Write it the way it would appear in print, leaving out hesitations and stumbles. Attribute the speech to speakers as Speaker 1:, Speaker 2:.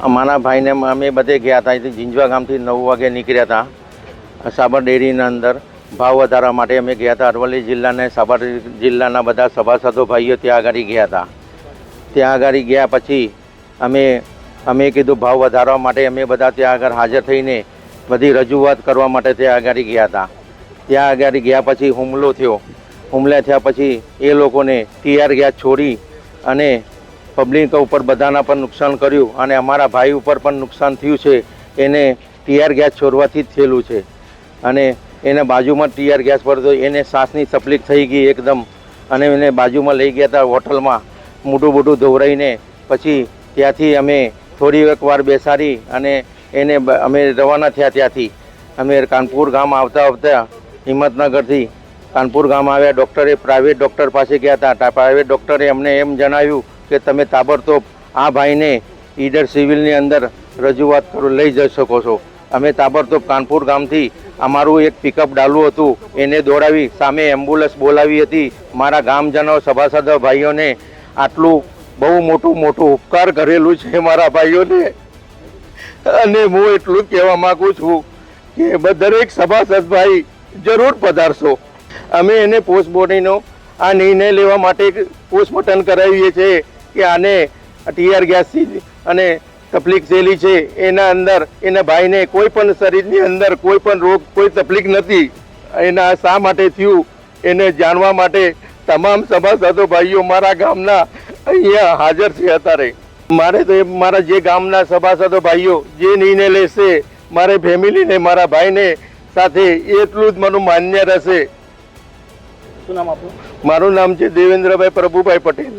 Speaker 1: અમારા ભાઈને અમે બધે ગયા હતા, અહીંથી ઝીંઝવા ગામથી 9 વાગે નીકળ્યા હતા સાબર ડેરીના અંદર ભાવ વધારવા માટે અમે ગયા હતા. અરવલ્લી જિલ્લાને સાબર જિલ્લાના બધા સભાસદો ભાઈઓ ત્યાં આગળ ગયા હતા. ત્યાં આગળ ગયા પછી અમે કીધું ભાવ વધારવા માટે અમે બધા ત્યાં આગળ હાજર થઈને બધી રજૂઆત કરવા માટે ત્યાં આગળ ગયા હતા. ત્યાં આગળ ગયા પછી હુમલો થયો. હુમલા થયા પછી એ લોકોને ટીઆર ગેસ છોડી અને પબ્લિક ઉપર બધાના પર નુકસાન કર્યું અને અમારા ભાઈ ઉપર પણ નુકસાન થયું છે. એને ટીઆર ગેસ છોડવાથી જ થયેલું છે અને એને બાજુમાં ટીઆર ગેસ પડતો એને શ્વાસની તકલીફ થઈ ગઈ એકદમ અને એને બાજુમાં લઈ ગયા હતા હોટલમાં મોઢું ધોવરાઈને. પછી ત્યાંથી અમે થોડી એક વાર બેસાડી અને એને અમે રવાના થયા. ત્યાંથી અમે કાનપુર ગામ આવતા હિંમતનગરથી કાનપુર ગામ આવ્યા. ડૉક્ટરે પ્રાઇવેટ ડૉક્ટર પાસે ગયા હતા. પ્રાઇવેટ ડૉક્ટરે અમને એમ જણાવ્યું કે તમે તાબડતોબ આ ભાઈને ઈડર સિવિલની અંદર રજૂઆત લઈ જઈ શકો છો. અમે તાબડતોબ કાનપુર ગામથી અમારું એક પિકઅપ ડાલું હતું એને દોડાવી સામે એમ્બ્યુલન્સ બોલાવી હતી. મારા ગામજનો સભાસદો ભાઈઓને આટલું બહુ મોટું ઉપકાર કરેલું છે મારા ભાઈઓને. અને હું એટલું કહેવા માગું છું કે દરેક સભાસદ ભાઈ જરૂર પધારશો. અમે એને પોસ્ટમોર્ટમનો આ નિર્ણય લેવા માટે પોસ્ટમોર્ટમ કરાવીએ છીએ કે આને ટીઆર ગેસથી અને તકલીફ થયેલી છે. એના અંદર એના ભાઈને કોઈ પણ શરીરની અંદર કોઈ પણ રોગ કોઈ તકલીફ નથી. એના શા માટે થયું એને જાણવા માટે તમામ સભાસદો ભાઈઓ મારા ગામના અહીંયા હાજર છે. અત્યારે મારે તો મારા જે ગામના સભાસદો ભાઈઓ જે નિર્ણય લેશે મારે ફેમિલીને મારા ભાઈને સાથે એટલું જ મારું માન્ય રહેશે.
Speaker 2: શું નામ આપનું?
Speaker 1: મારું નામ છે દેવેન્દ્રભાઈ પ્રભુભાઈ પટેલ.